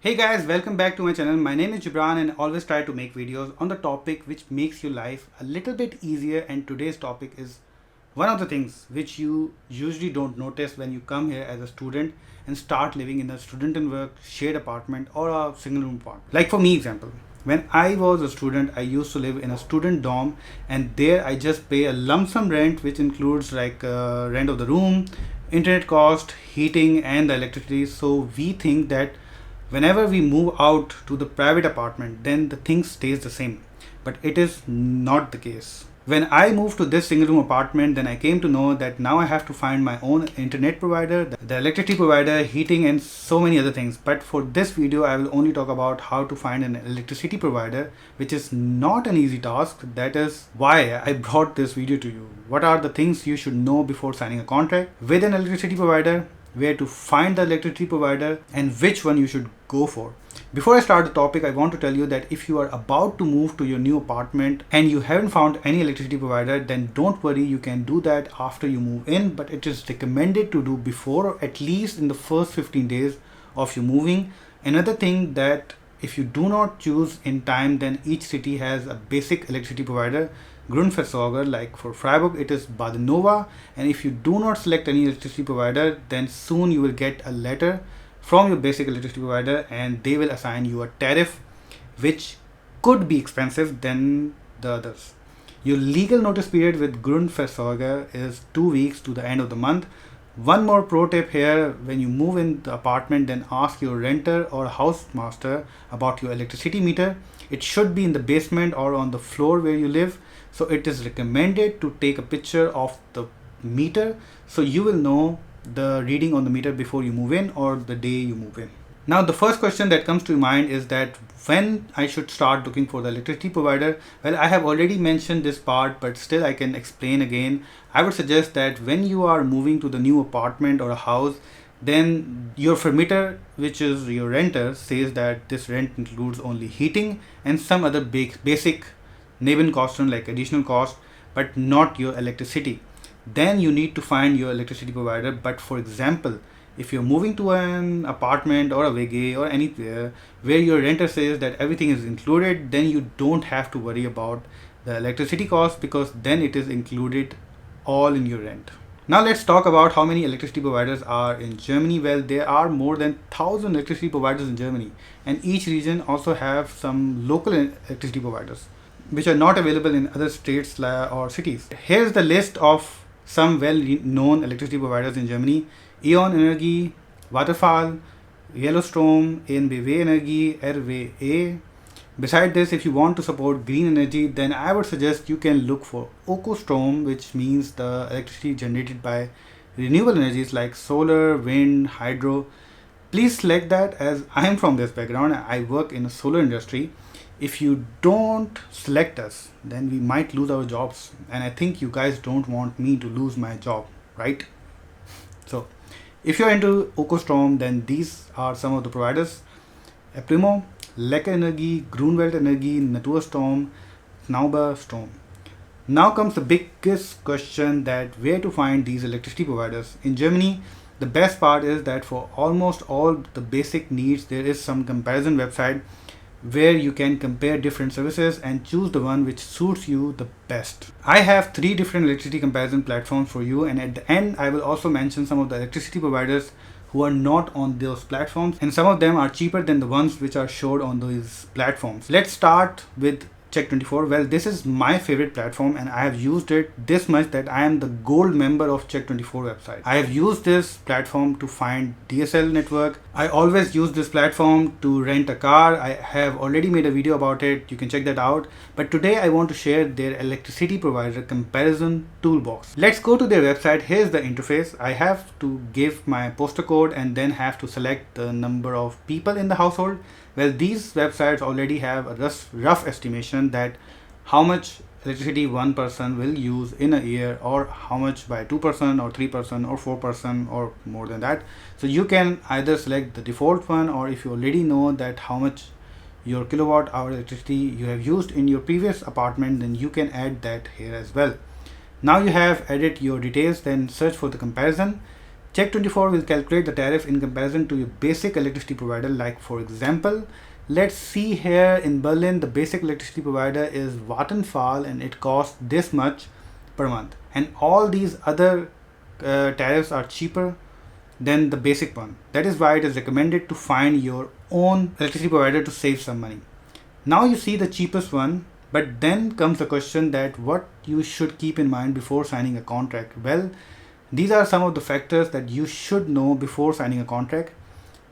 Hey guys, welcome back to my channel. My name is Gibran and I always try to make videos on the topic which makes your life a little bit easier, and today's topic is one of the things which you usually don't notice when you come here as a student and start living in a student and work shared apartment or a single room apartment. Like for me example, when I was a student, I used to live in a student dorm, and there I just pay a lump sum rent which includes like rent of the room, internet cost, heating and the electricity. So we think that whenever we move out to the private apartment, then the thing stays the same. But it is not the case. When I moved to this single room apartment, then I came to know that now I have to find my own internet provider, the electricity provider, heating and so many other things. But for this video, I will only talk about how to find an electricity provider, which is not an easy task. That is why I brought this video to you. What are the things you should know before signing a contract with an electricity provider, where to find the electricity provider and which one you should go for. Before I start the topic, I want to tell you that if you are about to move to your new apartment and you haven't found any electricity provider, then don't worry, you can do that after you move in, but it is recommended to do before, or at least in the first 15 days of you moving. Another thing, that if you do not choose in time, then each city has a basic electricity provider, Grundversorger. Like for Freiburg it is Badenova, and if you do not select any electricity provider, then soon you will get a letter from your basic electricity provider and they will assign you a tariff which could be expensive than the others. Your legal notice period with Grundversorger is 2 weeks to the end of the month. One more pro tip here: when you move in the apartment, then ask your renter or housemaster about your electricity meter. It should be in the basement or on the floor where you live. So it is recommended to take a picture of the meter so you will know the reading on the meter before you move in or the day you move in. Now the first question that comes to mind is that when I should start looking for the electricity provider. Well, I have already mentioned this part, but still I can explain again. I would suggest that when you are moving to the new apartment or a house, then your meter, which is your renter, says that this rent includes only heating and some other basic Nebenkosten like additional cost, but not your electricity. Then you need to find your electricity provider. But for example, if you're moving to an apartment or a WG or anywhere where your renter says that everything is included, then you don't have to worry about the electricity cost, because then it is included all in your rent. Now let's talk about how many electricity providers are in Germany. Well, there are more than 1,000 electricity providers in Germany, and each region also have some local electricity providers which are not available in other states or cities. Here's the list of some well-known electricity providers in Germany: E.ON Energie, Vattenfall, Yello Strom, EnBW Energie, RWE. Besides this, if you want to support green energy, then I would suggest you can look for Ökostrom, which means the electricity generated by renewable energies like solar, wind, hydro. Please select that, as I am from this background. I work in the solar industry. If you don't select us, then we might lose our jobs, and I think you guys don't want me to lose my job, right? So if you're into Ökostrom, then these are some of the providers: Primo, Lecker Energie, Grunwald Energie, Naturstrom, Snauber Strom. Now comes the biggest question, that where to find these electricity providers. In Germany, the best part is that for almost all the basic needs, there is some comparison website where you can compare different services and choose the one which suits you the best. I have 3 different electricity comparison platforms for you, and at the end I will also mention some of the electricity providers who are not on those platforms, and some of them are cheaper than the ones which are showed on those platforms. Let's start with Check24. Well, this is my favorite platform and I have used it this much that I am the gold member of Check24 website. I have used this platform to find DSL network. I always use this platform to rent a car. I have already made a video about it. You can check that out. But today I want to share their electricity provider comparison toolbox. Let's go to their website. Here's the interface. I have to give my postal code and then have to select the number of people in the household. Well, these websites already have a rough estimation that how much electricity one person will use in a year, or how much by 2% or 3% or 4% or more than that. So you can either select the default one, or if you already know that how much your kilowatt hour electricity you have used in your previous apartment, then you can add that here as well. Now you have added your details, then search for the comparison. Check24 will calculate the tariff in comparison to your basic electricity provider. Like for example, let's see here in Berlin, the basic electricity provider is Vattenfall and it costs this much per month. And all these other tariffs are cheaper than the basic one. That is why it is recommended to find your own electricity provider to save some money. Now you see the cheapest one, but then comes the question that what you should keep in mind before signing a contract. Well, these are some of the factors that you should know before signing a contract.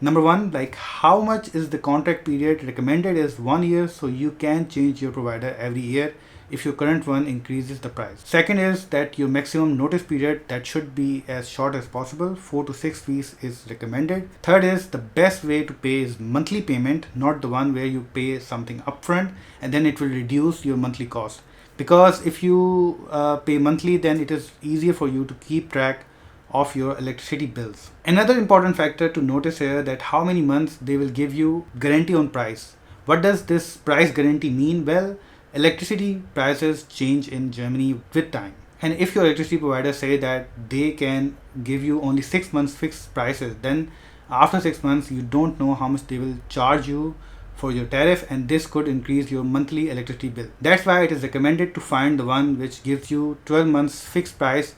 Number one, like how much is the contract period? Recommended is 1 year, so you can change your provider every year if your current one increases the price. Second is that your maximum notice period, that should be as short as possible. 4 to 6 weeks is recommended. Third is the best way to pay is monthly payment, not the one where you pay something upfront and then it will reduce your monthly cost. Because if you pay monthly, then it is easier for you to keep track of your electricity bills. Another important factor to notice here that how many months they will give you guarantee on price. What does this price guarantee mean? Well, electricity prices change in Germany with time. And if your electricity provider say that they can give you only 6 months fixed prices, then after 6 months you don't know how much they will charge you for your tariff, and this could increase your monthly electricity bill. That's why it is recommended to find the one which gives you 12 months fixed price,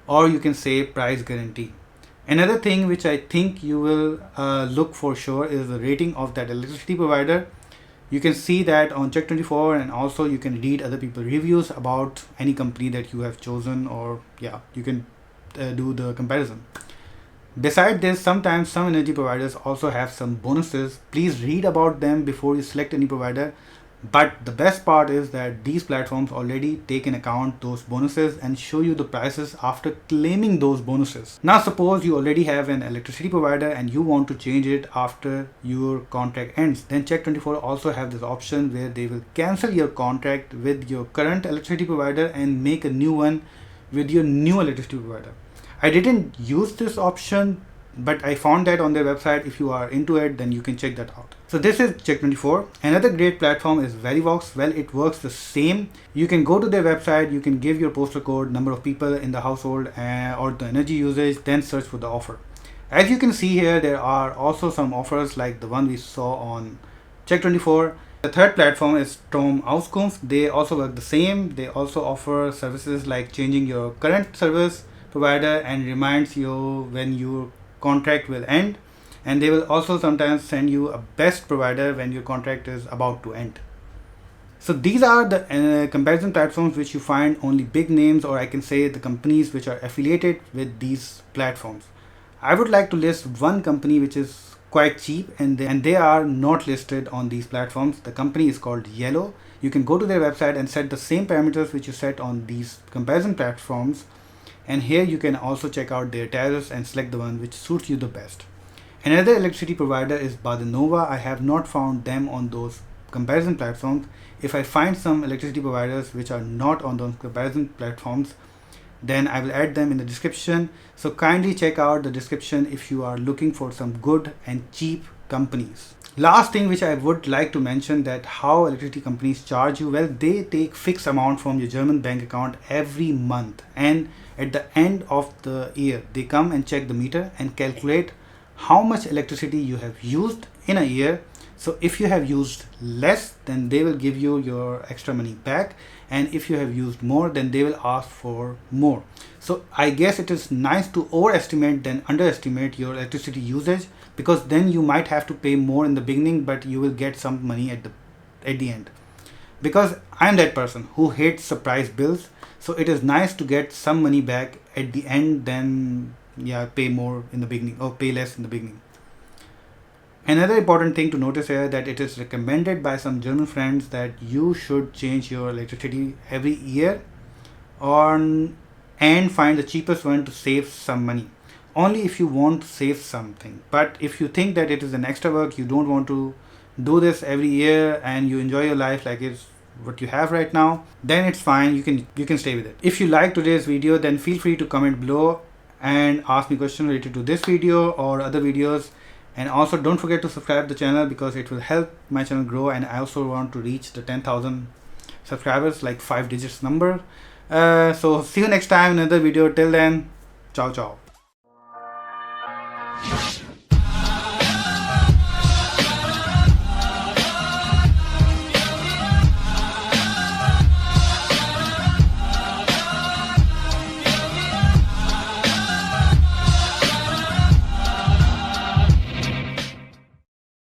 or you can say price guarantee. Another thing which I think you will look for sure is the rating of that electricity provider. You can see that on Check24, and also you can read other people's reviews about any company that you have chosen, or yeah, you can do the comparison. Besides this, sometimes some energy providers also have some bonuses. Please read about them before you select any provider. But the best part is that these platforms already take in account those bonuses and show you the prices after claiming those bonuses. Now suppose you already have an electricity provider and you want to change it after your contract ends. Then Check24 also have this option where they will cancel your contract with your current electricity provider and make a new one with your new electricity provider. I didn't use this option, but I found that on their website. If you are into it, then you can check that out. So this is Check24. Another great platform is Verivox. Well, it works the same. You can go to their website, you can give your postal code, number of people in the household, or the energy usage, then search for the offer. As you can see here, there are also some offers like the one we saw on Check24. The third platform is StromAuskunft. They also work the same. They also offer services like changing your current service provider and reminds you when your contract will end, and they will also sometimes send you a best provider when your contract is about to end. So these are the comparison platforms which you find only big names, or I can say the companies which are affiliated with these platforms. I would like to list one company which is quite cheap and they are not listed on these platforms. The company is called Yello. You can go to their website and set the same parameters which you set on these comparison platforms, and here you can also check out their tariffs and select the one which suits you the best. Another electricity provider is Badenova. I have not found them on those comparison platforms. If I find some electricity providers which are not on those comparison platforms, then I will add them in the description. So kindly check out the description if you are looking for some good and cheap companies. Last thing which I would like to mention, that how electricity companies charge you. Well, they take fixed amount from your German bank account every month, and at the end of the year they come and check the meter and calculate how much electricity you have used in a year. So if you have used less, then they will give you your extra money back, and if you have used more, then they will ask for more. So I guess it is nice to overestimate than underestimate your electricity usage, because then you might have to pay more in the beginning, but you will get some money at the end. Because I'm that person who hates surprise bills, so it is nice to get some money back at the end than pay more in the beginning or pay less in the beginning. Another important thing to notice here, that it is recommended by some German friends that you should change your electricity every year and find the cheapest one to save some money. Only if you want to save something. But if you think that it is an extra work, you don't want to do this every year and you enjoy your life like it's what you have right now, then it's fine. You can stay with it. If you like today's video, then feel free to comment below and ask me questions related to this video or other videos. And also don't forget to subscribe to the channel, because it will help my channel grow, and I also want to reach the 10,000 subscribers, like 5 digits number. So see you next time in another video. Till then, ciao ciao.